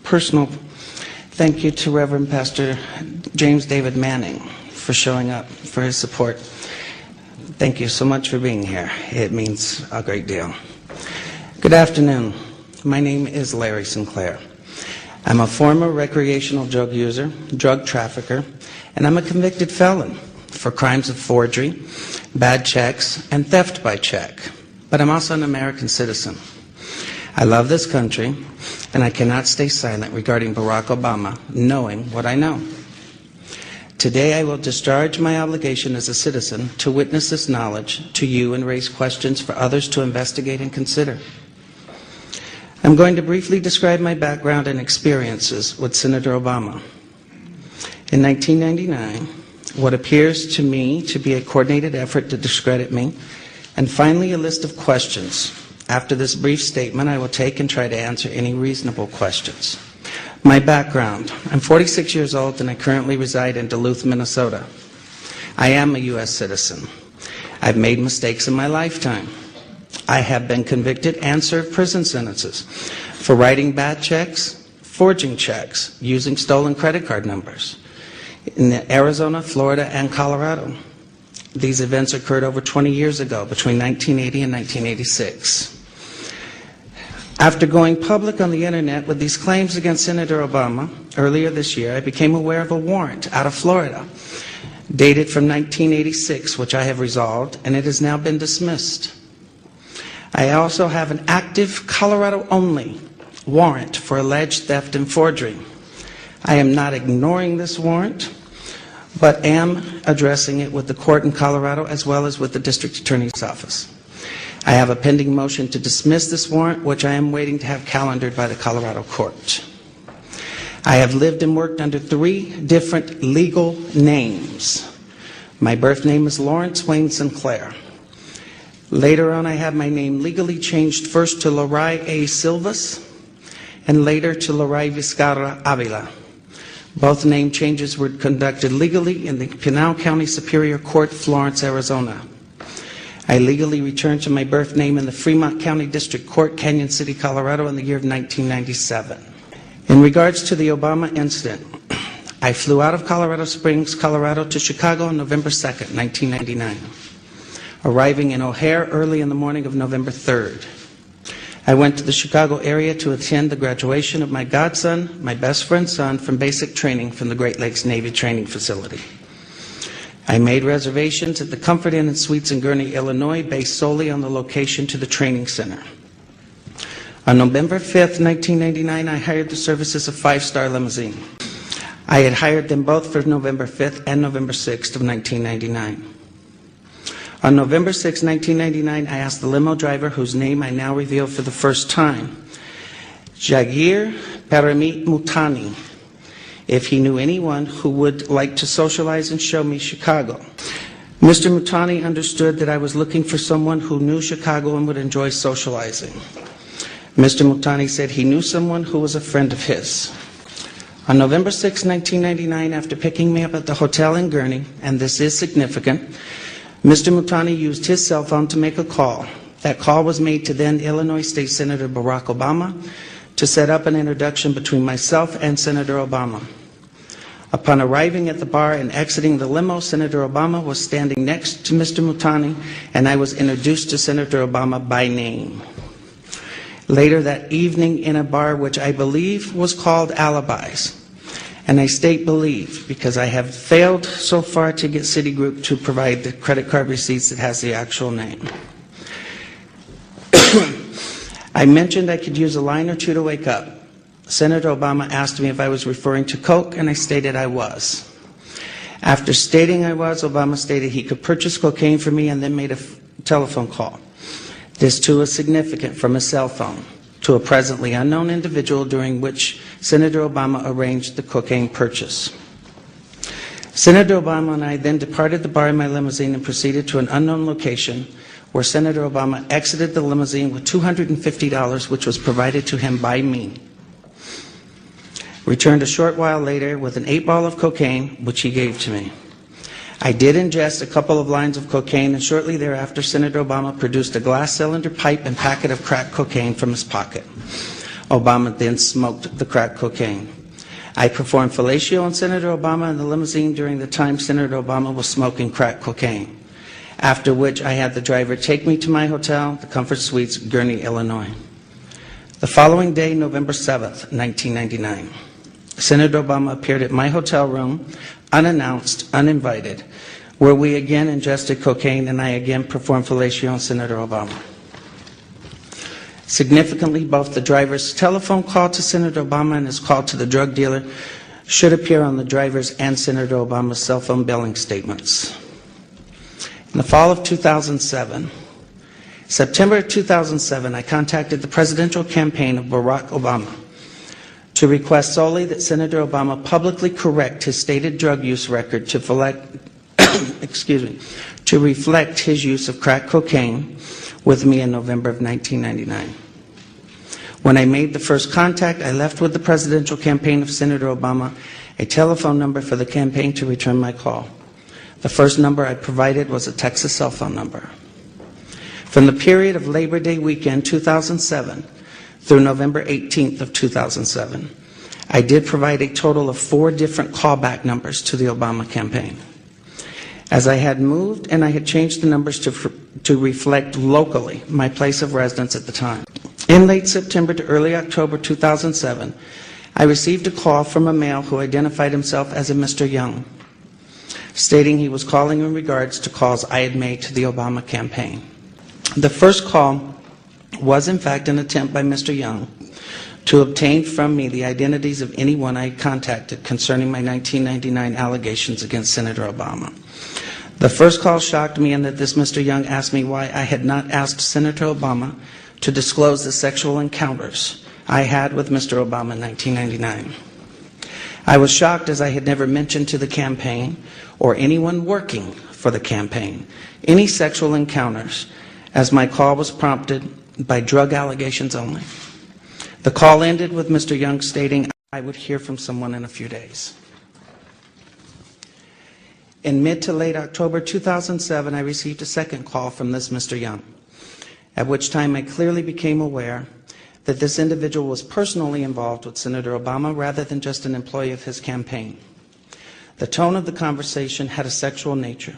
personal thank you to Reverend Pastor James David Manning for showing up, for his support. Thank you so much for being here. It means a great deal. Good afternoon. My name is Larry Sinclair. I'm a former recreational drug user, drug trafficker, and I'm a convicted felon for crimes of forgery, bad checks, and theft by check. But I'm also an American citizen. I love this country, and I cannot stay silent regarding Barack Obama, knowing what I know. Today I will discharge my obligation as a citizen to witness this knowledge to you and raise questions for others to investigate and consider. I'm going to briefly describe my background and experiences with Senator Obama. In 1999, what appears to me to be a coordinated effort to discredit me, and finally a list of questions. After this brief statement, I will take and try to answer any reasonable questions. My background: I'm 46 years old and I currently reside in Duluth, Minnesota. I am a U.S. citizen. I've made mistakes in my lifetime. I have been convicted and served prison sentences for writing bad checks, forging checks, using stolen credit card numbers in Arizona, Florida, and Colorado. These events occurred over 20 years ago, between 1980 and 1986. After going public on the internet with these claims against Senator Obama earlier this year, I became aware of a warrant out of Florida, dated from 1986, which I have resolved, and it has now been dismissed. I also have an active Colorado-only warrant for alleged theft and forgery. I am not ignoring this warrant, but am addressing it with the court in Colorado as well as with the district attorney's office. I have a pending motion to dismiss this warrant, which I am waiting to have calendared by the Colorado court. I have lived and worked under 3 different legal names. My birth name is Lawrence Wayne Sinclair. Later on, I had my name legally changed first to Loray A. Silvas and later to Loray Vizcarra Avila. Both name changes were conducted legally in the Pinal County Superior Court, Florence, Arizona. I legally returned to my birth name in the Fremont County District Court, Canyon City, Colorado in the year of 1997. In regards to the Obama incident, I flew out of Colorado Springs, Colorado to Chicago on November 2nd, 1999, arriving in O'Hare early in the morning of November 3rd. I went to the Chicago area to attend the graduation of my godson, my best friend's son, from basic training from the Great Lakes Navy Training Facility. I made reservations at the Comfort Inn and Suites in Gurnee, Illinois, based solely on the location to the training center. On November 5th, 1999, I hired the services of Five Star Limousine. I had hired them both for November 5th and November 6th of 1999. On November 6, 1999, I asked the limo driver, whose name I now reveal for the first time, Jagir Paramit Mutani, if he knew anyone who would like to socialize and show me Chicago. Mr. Mutani understood that I was looking for someone who knew Chicago and would enjoy socializing. Mr. Mutani said he knew someone who was a friend of his. On November 6, 1999, after picking me up at the hotel in Gurnee, and this is significant, Mr. Mutani used his cell phone to make a call. That call was made to then Illinois State Senator Barack Obama to set up an introduction between myself and Senator Obama. Upon arriving at the bar and exiting the limo, Senator Obama was standing next to Mr. Mutani, and I was introduced to Senator Obama by name. Later that evening in a bar which I believe was called Alibis, and I state believe because I have failed so far to get Citigroup to provide the credit card receipts that has the actual name. I mentioned I could use a line or two to wake up. Senator Obama asked me if I was referring to Coke, and I stated I was. After stating I was, Obama stated he could purchase cocaine for me and then made a telephone call. This too is significant, from a cell phone to a presently unknown individual, during which Senator Obama arranged the cocaine purchase. Senator Obama and I then departed the bar in my limousine and proceeded to an unknown location where Senator Obama exited the limousine with $250, which was provided to him by me. Returned a short while later with an 8-ball of cocaine, which he gave to me. I did ingest a couple of lines of cocaine, and shortly thereafter, Senator Obama produced a glass cylinder pipe and packet of crack cocaine from his pocket. Obama then smoked the crack cocaine. I performed fellatio on Senator Obama in the limousine during the time Senator Obama was smoking crack cocaine, after which I had the driver take me to my hotel, the Comfort Suites, Gurnee, Illinois. The following day, November 7th, 1999, Senator Obama appeared at my hotel room, unannounced, uninvited, where we again ingested cocaine and I again performed fellatio on Senator Obama. Significantly, both the driver's telephone call to Senator Obama and his call to the drug dealer should appear on the driver's and Senator Obama's cell phone billing statements. In the fall of 2007, September 2007, I contacted the presidential campaign of Barack Obama to request solely that Senator Obama publicly correct his stated drug use record to reflect his use of crack cocaine with me in November of 1999. When I made the first contact, I left with the presidential campaign of Senator Obama a telephone number for the campaign to return my call. The first number I provided was a Texas cell phone number. From the period of Labor Day weekend 2007 through November 18th of 2007, I did provide a total of 4 different callback numbers to the Obama campaign. As I had moved and I had changed the numbers to reflect locally my place of residence at the time. In late September to early October 2007, I received a call from a male who identified himself as a Mr. Young, stating he was calling in regards to calls I had made to the Obama campaign. The first call was in fact an attempt by Mr. Young to obtain from me the identities of anyone I had contacted concerning my 1999 allegations against Senator Obama. The first call shocked me in that this Mr. Young asked me why I had not asked Senator Obama to disclose the sexual encounters I had with Mr. Obama in 1999. I was shocked as I had never mentioned to the campaign or anyone working for the campaign any sexual encounters, as my call was prompted by drug allegations only. The call ended with Mr. Young stating I would hear from someone in a few days. In mid to late October 2007, I received a second call from this Mr. Young, at which time I clearly became aware that this individual was personally involved with Senator Obama rather than just an employee of his campaign. The tone of the conversation had a sexual nature.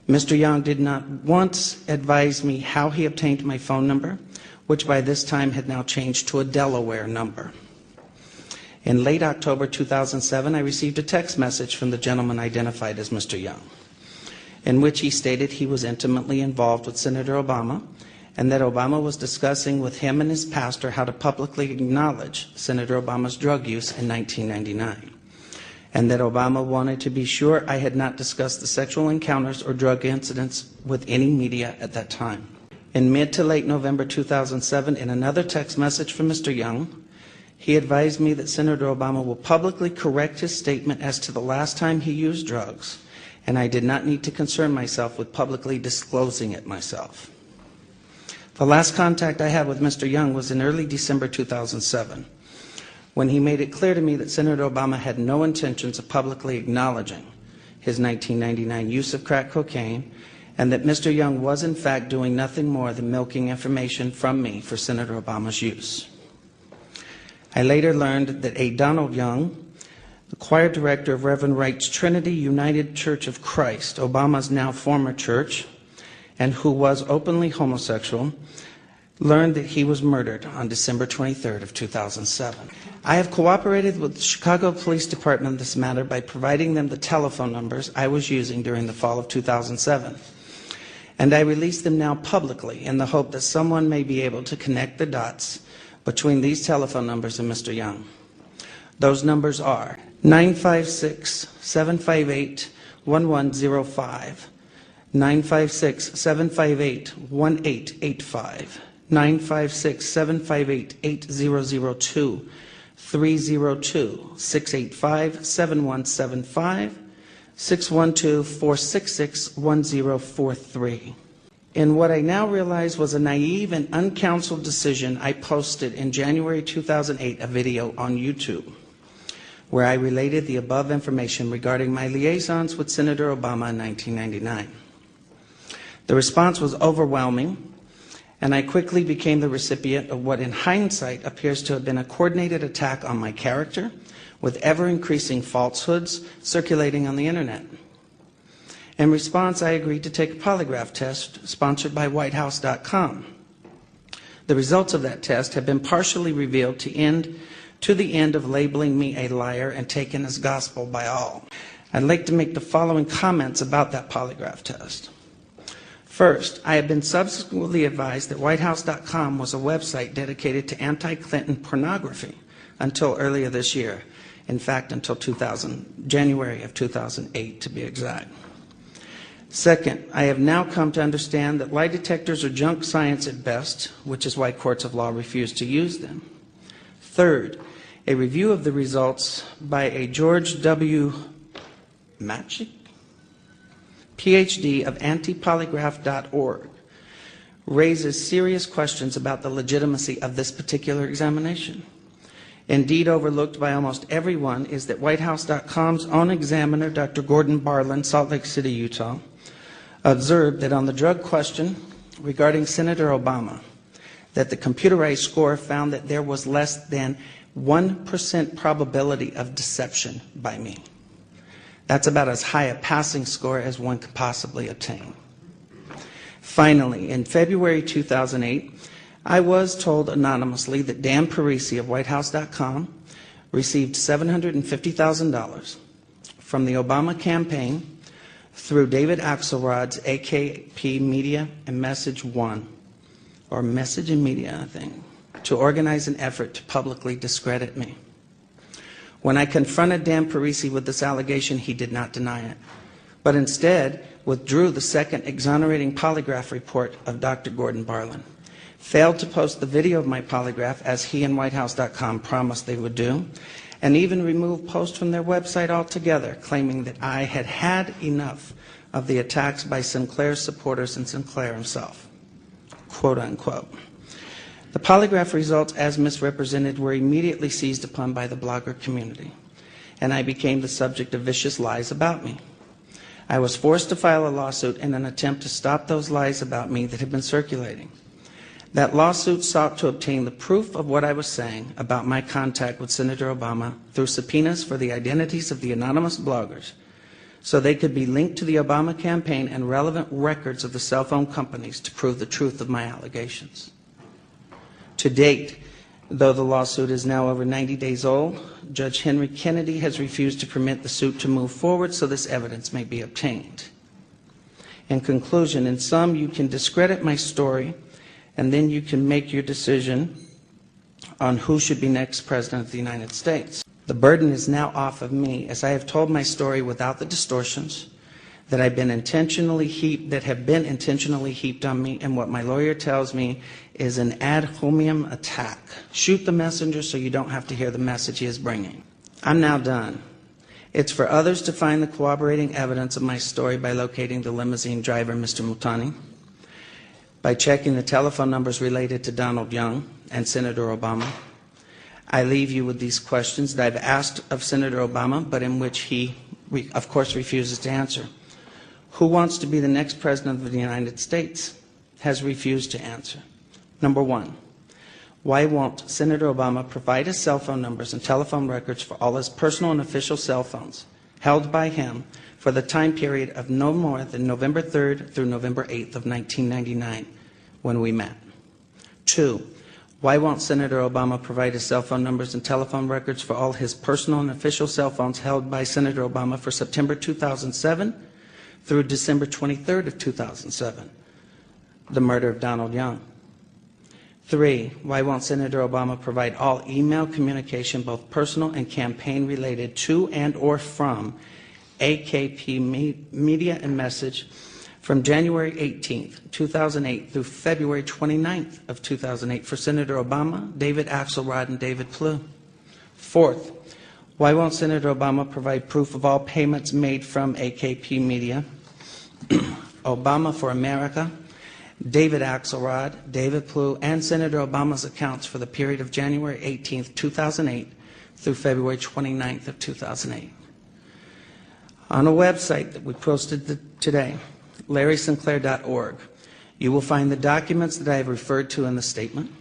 Mr. Young did not once advise me how he obtained my phone number, which by this time had now changed to a Delaware number. In late October 2007, I received a text message from the gentleman identified as Mr. Young, in which he stated he was intimately involved with Senator Obama and that Obama was discussing with him and his pastor how to publicly acknowledge Senator Obama's drug use in 1999, and that Obama wanted to be sure I had not discussed the sexual encounters or drug incidents with any media at that time. In mid to late November 2007, in another text message from Mr. Young, he advised me that Senator Obama will publicly correct his statement as to the last time he used drugs, and I did not need to concern myself with publicly disclosing it myself. The last contact I had with Mr. Young was in early December 2007, when he made it clear to me that Senator Obama had no intentions of publicly acknowledging his 1999 use of crack cocaine, and that Mr. Young was in fact doing nothing more than milking information from me for Senator Obama's use. I later learned that A. Donald Young, the choir director of Reverend Wright's Trinity United Church of Christ, Obama's now former church, and who was openly homosexual, learned that he was murdered on December 23rd of 2007. I have cooperated with the Chicago Police Department in this matter by providing them the telephone numbers I was using during the fall of 2007. And I release them now publicly in the hope that someone may be able to connect the dots between these telephone numbers and Mr. Young. Those numbers are 956-758-1105, 956-758-1885, 956-758-8002, 302-685-7175, 612-466-1043. In what I now realize was a naive and uncounseled decision, I posted in January 2008 a video on YouTube where I related the above information regarding my liaisons with Senator Obama in 1999. The response was overwhelming, and I quickly became the recipient of what in hindsight appears to have been a coordinated attack on my character, with ever-increasing falsehoods circulating on the internet. In response, I agreed to take a polygraph test sponsored by WhiteHouse.com. The results of that test have been partially revealed to the end of labeling me a liar and taken as gospel by all. I'd like to make the following comments about that polygraph test. First, I have been subsequently advised that WhiteHouse.com was a website dedicated to anti-Clinton pornography until earlier this year. In fact, until January of 2008 to be exact. Second, I have now come to understand that lie detectors are junk science at best, which is why courts of law refuse to use them. Third, a review of the results by a George W. Matchik, PhD of antipolygraph.org, raises serious questions about the legitimacy of this particular examination. Indeed, overlooked by almost everyone is that WhiteHouse.com's own examiner, Dr. Gordon Barlin, Salt Lake City, Utah, observed that on the drug question regarding Senator Obama, that the computerized score found that there was less than 1% probability of deception by me. That's about as high a passing score as one could possibly obtain. Finally, in February 2008, I was told anonymously that Dan Parisi of WhiteHouse.com received $750,000 from the Obama campaign through David Axelrod's AKP Media and Message One, or Message and Media, I think, to organize an effort to publicly discredit me. When I confronted Dan Parisi with this allegation, he did not deny it, but instead withdrew the second exonerating polygraph report of Dr. Gordon Barlin, failed to post the video of my polygraph as he and WhiteHouse.com promised they would do, and even removed posts from their website altogether, claiming that I had had enough of the attacks by Sinclair's supporters and Sinclair himself, quote unquote. The polygraph results, as misrepresented, were immediately seized upon by the blogger community, and I became the subject of vicious lies about me. I was forced to file a lawsuit in an attempt to stop those lies about me that had been circulating. That lawsuit sought to obtain the proof of what I was saying about my contact with Senator Obama through subpoenas for the identities of the anonymous bloggers, so they could be linked to the Obama campaign and relevant records of the cell phone companies to prove the truth of my allegations. To date, though the lawsuit is now over 90 days old, Judge Henry Kennedy has refused to permit the suit to move forward so this evidence may be obtained. In conclusion, in sum, you can discredit my story, and then you can make your decision on who should be next President of the United States. The burden is now off of me, as I have told my story without the distortions that have been intentionally heaped on me, and what my lawyer tells me is an ad hominem attack. Shoot the messenger so you don't have to hear the message he is bringing. I'm now done. It's for others to find the corroborating evidence of my story by locating the limousine driver, Mr. Multani, by checking the telephone numbers related to Donald Young and Senator Obama. I leave you with these questions that I've asked of Senator Obama, but in which he, of course, refuses to answer. Who wants to be the next President of the United States? Has refused to answer. Number one, why won't Senator Obama provide his cell phone numbers and telephone records for all his personal and official cell phones held by him for the time period of no more than November 3rd through November 8th of 1999, when we met? Two, why won't Senator Obama provide his cell phone numbers and telephone records for all his personal and official cell phones held by Senator Obama for September 2007 through December 23rd of 2007, the murder of Donald Young? Three, why won't Senator Obama provide all email communication, both personal and campaign related to and or from AKP Media and Message from January 18th, 2008 through February 29th of 2008 for Senator Obama, David Axelrod, and David Plouffe? Fourth, why won't Senator Obama provide proof of all payments made from AKP Media, Obama for America, David Axelrod, David Plouffe, and Senator Obama's accounts for the period of January 18th, 2008 through February 29th of 2008? On a website that we posted today, LarrySinclair.org, You will find the documents that I have referred to in the statement.